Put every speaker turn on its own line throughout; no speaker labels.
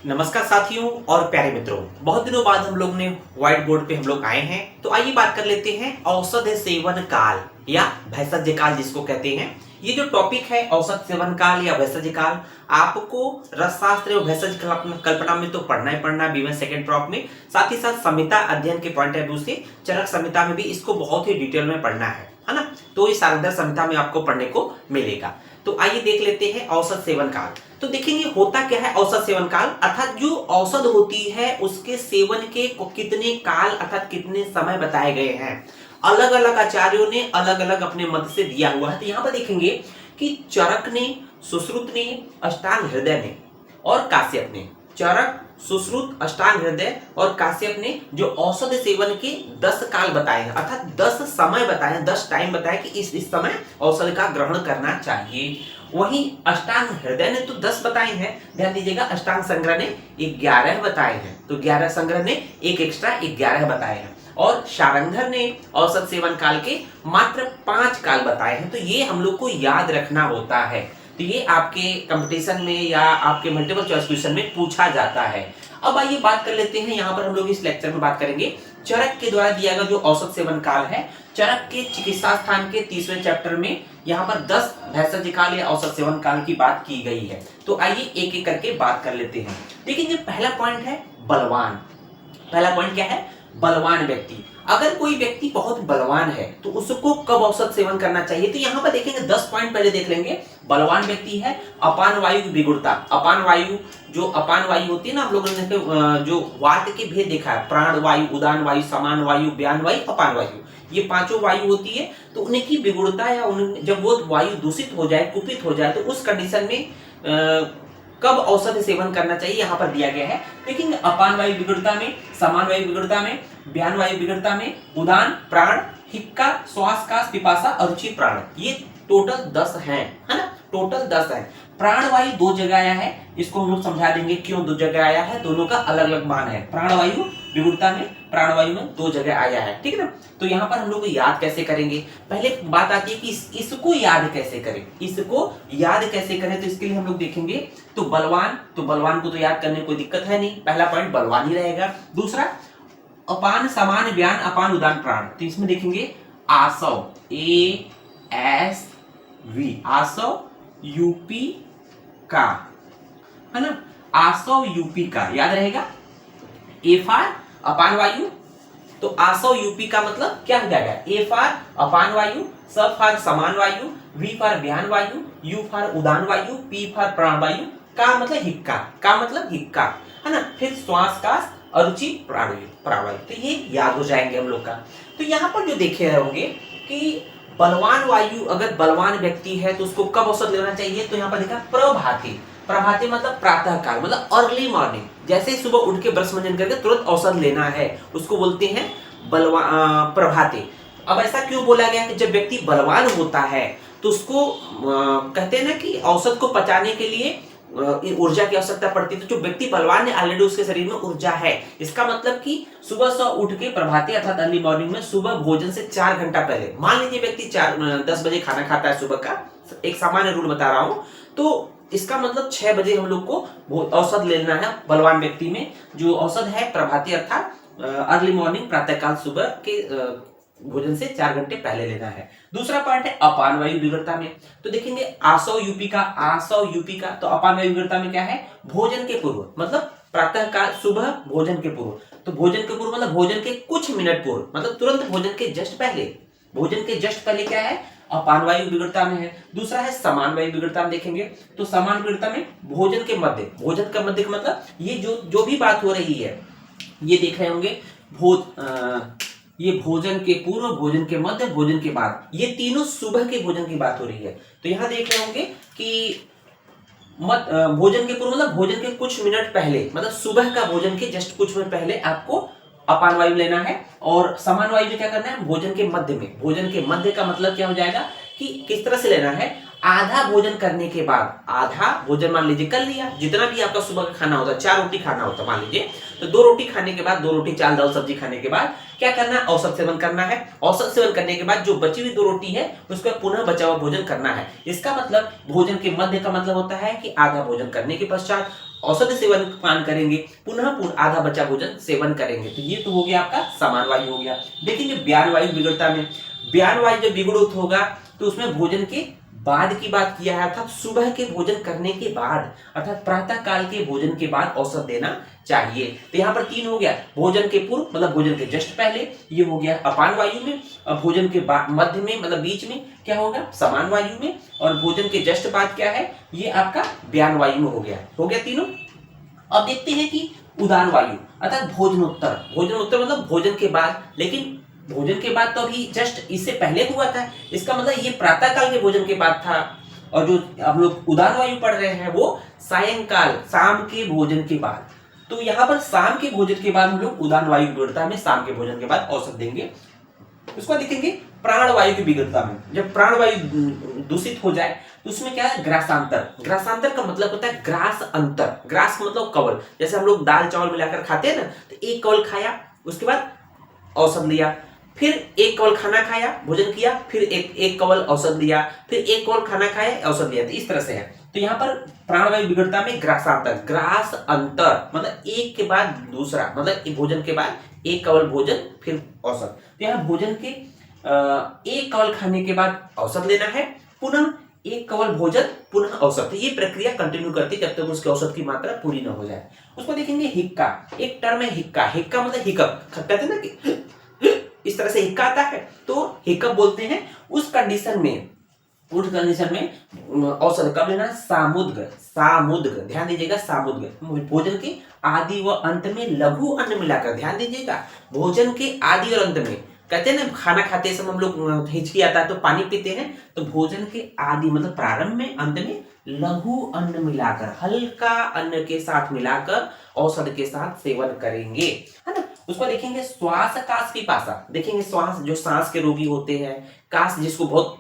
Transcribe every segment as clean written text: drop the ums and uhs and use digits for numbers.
नमस्कार साथियों और प्यारे मित्रों, बहुत दिनों बाद हम लोग ने व्हाइट बोर्ड पे हम लोग आए हैं। तो आइए बात कर लेते हैं औसत सेवन काल या भैषज काल जिसको कहते हैं। ये जो टॉपिक है औसत सेवन काल या भैषज काल, आपको रसशास्त्र और भैषज कल्पना में तो पढ़ना ही पढ़ना है बीवन सेकेंड प्रॉप में। साथ ही साथ संहिता अध्ययन के पॉइंट ऑफ व्यू से चरक संहिता में भी इसको बहुत ही डिटेल में पढ़ना है ना। तो इस सारंगधर संहिता में आपको पढ़ने को मिलेगा। तो आइए देख लेते हैं औसत सेवन काल। तो देखेंगे होता क्या है औसत सेवन काल, अर्थात जो औषध होती है उसके सेवन के कितने काल अर्थात कितने समय बताए गए हैं। अलग अलग आचार्यों ने अलग अलग अपने मत से दिया हुआ है। तो यहाँ पर देखेंगे कि चरक ने, सुश्रुत ने, अष्टांग हृदय ने और काश्यप ने, चरक, सुश्रुत, अष्टांग हृदय और काश्यप ने जो औषध सेवन के 10 काल बताए हैं, अर्थात 10 समय बताए हैं, 10 टाइम बताए कि इस समय औषध का ग्रहण करना चाहिए। वहीं अष्टांग हृदय ने तो 10 बताए हैं। ध्यान दीजिएगा, अष्टांग संग्रह ने 11 बताए हैं, तो 11 संग्रह ने एक एक्स्ट्रा 11 बताए हैं। और शारंगधर ने औसत सेवन काल के मात्र 5 काल बताए हैं। तो ये हम लोग को याद रखना होता है। तो ये आपके कंपटीशन में या आपके मल्टीपल चॉइस क्वेश्चन में पूछा जाता है। अब आइए बात कर लेते हैं, यहाँ पर हम लोग इस लेक्चर में बात करेंगे चरक के द्वारा दिया गया जो औसत सेवन काल है। चरक के चिकित्सा स्थान के 30वें चैप्टर में यहाँ पर 10 भैषज काल या औसत सेवन काल की बात की गई है। तो आइए एक एक करके बात कर लेते हैं। देखिए, ये पहला पॉइंट है बलवान। पहला पॉइंट क्या है? बलवान व्यक्ति। अगर कोई व्यक्ति बहुत बलवान है तो उसको कब औसत सेवन करना चाहिए? तो यहाँ पर देखेंगे 10 पॉइंट पहले देख लेंगे। बलवान व्यक्ति है, अपान वायु विगुणता। अपान वायु, जो अपान वायु होती है ना, हम लोगों ने जो वात के भेद देखा है, प्राण वायु, उदान वायु, समान वायु, व्यान वायु, अपान वायु, ये पांचों वायु होती है। तो उनकी विगुणता या जब वो वायु दूषित हो जाए, कुपित हो जाए, तो उस कंडीशन में कब औषध सेवन करना चाहिए यहाँ पर दिया गया है। देखेंगे अपान वायु विगुणता में, समान वायु विगुणता में, व्यान वायु विगुणता में, उदान, प्राण, हिक्का, श्वास, काश, पिपासा, अरुचि, प्राण, ये टोटल 10 है ना। टोटल 10 है। प्राण वायु 2 जगह आया है, इसको हम लोग समझा देंगे क्यों 2 जगह आया है। दोनों का अलग अलग मान है। प्राण वायु विगुणता में, प्राण वायु में 2 जगह आया है, ठीक है ना। तो यहाँ पर हम लोग याद कैसे करेंगे? पहले बात आती है कि इसको याद कैसे करें। इसको याद कैसे करें, तो इसके लिए हम लोग देखेंगे तो बलवान को तो याद करने कोई दिक्कत है नहीं, पहला पॉइंट बलवान ही रहेगा। दूसरा अपान, समान, व्यान, अपान, उदान, प्राण, तो इसमें देखेंगे आसव, ASV, आसव यूपी का, है ना। आसव यूपी का याद रहेगा। ए फॉर अपान वायु, तो आसव यूपी का मतलब क्या हो जाएगा? ए फॉर अपान वायु, स फॉर समान वायु, वी फॉर व्यान वायु, यू फॉर उदान वायु, पी फॉर प्राण वायु, का मतलब हिक्का, का मतलब हिक्का, है ना। फिर श्वास, काश, अरुचि, प्राणवायु, तो ये याद हो जाएंगे हम लोग का। तो यहाँ पर जो देखे होंगे कि बलवान वायु, अगर बलवान व्यक्ति है तो उसको कब औषध लेना चाहिए? तो यहाँ पर देखा प्रभाते। प्रभाते मतलब प्रातः काल, मतलब अर्ली मॉर्निंग, जैसे ही सुबह उठ के ब्रश मंजन करके तुरंत औषध लेना है, उसको बोलते हैं प्रभाते। अब ऐसा क्यों बोला गया कि जब व्यक्ति बलवान होता है तो उसको कहते हैं ना कि औषध को पचाने के लिए ऊर्जा की आवश्यकता पड़ती है। तो जो व्यक्ति बलवान है ऑलरेडी उसके शरीर में ऊर्जा है। इसका मतलब कि सुबह से उठ के प्रभाते अर्थात अर्ली मॉर्निंग में, सुबह भोजन से 4 घंटा पहले, मान लीजिए व्यक्ति 10 बजे खाना खाता है सुबह का, एक सामान्य रूल बता रहा हूं, तो इसका मतलब 6 बजे हम लोग को औषध लेना है बलवान व्यक्ति में। जो औषध है प्रभाती अर्थात अर्ली मॉर्निंग, प्रातःकाल, सुबह के भोजन से 4 घंटे पहले लेना है। दूसरा पॉइंट है अपान वायु विगुणता में। तो देखेंगे आसव यूपी का, तो अपान वायु विगुणता में क्या है? भोजन के पूर्व, मतलब प्रातःकाल, सुबह भोजन के पूर्व। तो भोजन के पूर्व मतलब भोजन के कुछ मिनट पूर्व, मतलब तुरंत भोजन के जस्ट पहले। भोजन के जस्ट पहले क्या है? अपान वायु विगुणता में है। दूसरा है समान वायु विगुणता में। देखेंगे तो समान विगुणता में भोजन के मध्य, भोजन का मध्य का मतलब ये जो भी बात हो रही है, ये देख रहे होंगे ये भोजन के पूर्व, भोजन के मध्य, भोजन के बाद, ये तीनों सुबह के भोजन की बात हो रही है। तो यहाँ देख रहे होंगे कि भोजन के पूर्व मतलब भोजन के कुछ मिनट पहले, मतलब सुबह का भोजन के जस्ट कुछ मिनट पहले आपको अपान वायु लेना है। और समान वायु में क्या करना है? भोजन के मध्य में। भोजन के मध्य का मतलब क्या हो जाएगा कि किस तरह से लेना है? आधा भोजन करने के बाद, आधा भोजन मान लीजिए कर लिया, जितना भी आपका सुबह का खाना होता है, 4 रोटी खाना होता है मान लीजिए, तो 2 रोटी खाने के बाद, 2 रोटी चावल दाल सब्जी खाने के बाद क्या करना है, औसत सेवन करना है। औसत सेवन करने के बाद जो बची हुई 2 रोटी है उसको पुनः बचा हुआ भोजन करना है। इसका मतलब भोजन के मध्य का मतलब होता है कि आधा भोजन करने के पश्चात औसत सेवन पान करेंगे, पुनः आधा बचा भोजन सेवन करेंगे। तो ये तो हो गया आपका समान वायु हो गया। देखेंगे ब्यान वायु विघटता में, ब्यान वायु जब विघटित होगा तो उसमें भोजन के बाद की बात किया है, अर्थात सुबह के भोजन करने के बाद, अर्थात प्रातः काल के भोजन के बाद औसत देना चाहिए। तो यहाँ पर 3 हो गया, भोजन के पूर्व मतलब भोजन के जस्ट पहले, ये हो गया अपान वायु में, और भोजन के मध्य में मतलब बीच में क्या होगा, समान वायु में, और भोजन के जस्ट बाद क्या है, ये आपका ब्यान वायु में हो गया तीनों। अब देखते हैं कि उदान वायु अर्थात भोजनोत्तर, भोजनोत्तर मतलब भोजन के बाद, लेकिन भोजन के बाद तो अभी जस्ट इससे पहले हुआ था, इसका मतलब ये प्रातः काल के भोजन के बाद था, और जो हम लोग उदान वायु पढ़ रहे हैं वो सायंकाल शाम के भोजन के बाद। तो यहाँ पर शाम के भोजन के बाद हम लोग उदान वायु की विघटता में शाम के भोजन के बाद औसत देंगे। उसको देखेंगे प्राण वायु की विघटता में, जब प्राण वायु दूषित हो जाए तो उसमें क्या है, ग्रासांतर। ग्रासांतर का मतलब होता है ग्रास अंतर, ग्रास मतलब कवल, जैसे हम लोग दाल चावल मिलाकर खाते हैं ना, तो एक कवल खाया, उसके बाद औसत लिया, फिर एक कवल खाना खाया, भोजन किया, फिर एक कवल औसत लिया, फिर एक कवल खाना खाया, औसत लिया, तो इस तरह से है। तो यहाँ पर प्राणवायु विघटता में ग्रासांतर, ग्रास अंतर मतलब एक के बाद दूसरा, मतलब भोजन के बाद एक कवल भोजन फिर औसत। तो यहाँ भोजन के एक कवल खाने के बाद औसत लेना है, पुनः एक कवल भोजन पुनः औसत। तो ये प्रक्रिया कंटिन्यू करती जब तक उसके औसत की मात्रा पूरी न हो जाए। उसको देखेंगे हिक्का, एक टर्म है हिक्का, हिक्का मतलब हिकअप, कहते हैं ना कि इस तरह से हिक्का आता है, तो हिकअप बोलते हैं। उस कंडीशन में औसत कब लेना, सामुद्र, सामुद्र ध्यान दीजिएगा, सामुद्र भोजन के आदि व अंत में लघु अन्न मिलाकर, ध्यान दीजिएगा, भोजन के आदि और अंत में, कहते हैं ना खाना खाते समय हम लोग हिचकी आता है तो पानी पीते हैं, तो भोजन के आदि मतलब प्रारंभ में, अंत में लघु अन्न मिलाकर, हल्का अन्न के साथ मिलाकर औषध के साथ सेवन करेंगे, है ना। उसको देखेंगे श्वास काश की पासा, देखेंगे श्वास, जो सांस के रोगी होते हैं, काश जिसको बहुत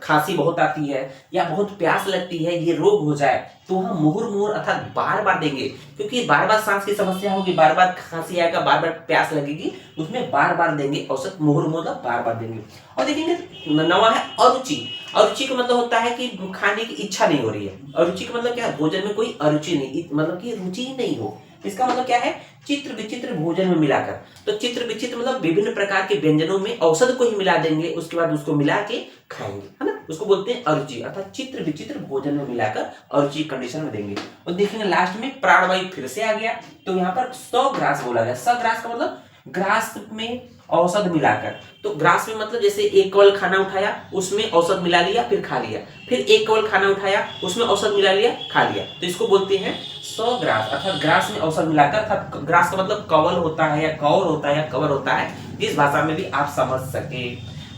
खांसी बहुत आती है या बहुत प्यास लगती है, ये रोग हो जाए तो हम मुहुर्मुहुर अर्थात बार बार देंगे, क्योंकि बार बार सांस की समस्या होगी, बार बार खांसी आएगा, बार बार प्यास लगेगी, उसमें बार बार देंगे औसत, मुहुर्मुहुर बार बार देंगे। और देखेंगे नवा है अरुचि, अरुचि का मतलब होता है कि खाने की इच्छा नहीं हो रही है, अरुचि का मतलब क्या है, भोजन में कोई अरुचि नहीं, मतलब कि रुचि ही नहीं हो। इसका मतलब क्या है, चित्र विचित्र भोजन में मिलाकर, तो चित्र विचित्र मतलब विभिन्न प्रकार के व्यंजनों में औषध को ही मिला देंगे, उसके बाद उसको मिला के खाएंगे, है ना, उसको बोलते हैं अरुचि, अर्थात चित्र विचित्र भोजन में मिलाकर अरुचि कंडीशन में देंगे। और देखेंगे लास्ट में प्राणवायु फिर से आ गया, तो यहाँ पर 100 ग्रास बोला गया, 100 ग्रास का मतलब ग्रास में औषध मिलाकर, तो ग्रास में मतलब जैसे एक कवल खाना उठाया उसमें औषध मिला लिया फिर खा लिया, फिर एक कवल खाना उठाया उसमें औषध मिला लिया खा लिया, तो इसको बोलते हैं 100 ग्रास, अर्थात ग्रास में औषध मिलाकर, अर्थात ग्रास का मतलब कवल होता है या कौर होता है या कवर होता है, जिस भाषा में भी आप समझ सके।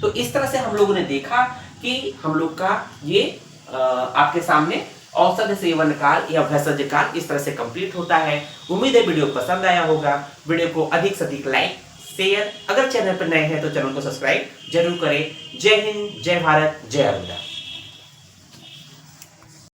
तो इस तरह से हम लोगों ने देखा कि हम लोग का ये आपके सामने औषध सेवन काल या भेषज काल इस तरह से कंप्लीट होता है। उम्मीद है वीडियो पसंद आया होगा, वीडियो को अधिक से अधिक लाइक शेयर, अगर चैनल पर नए हैं तो चैनल को सब्सक्राइब जरूर करें। जय हिंद, जय भारत, जय अरुणा।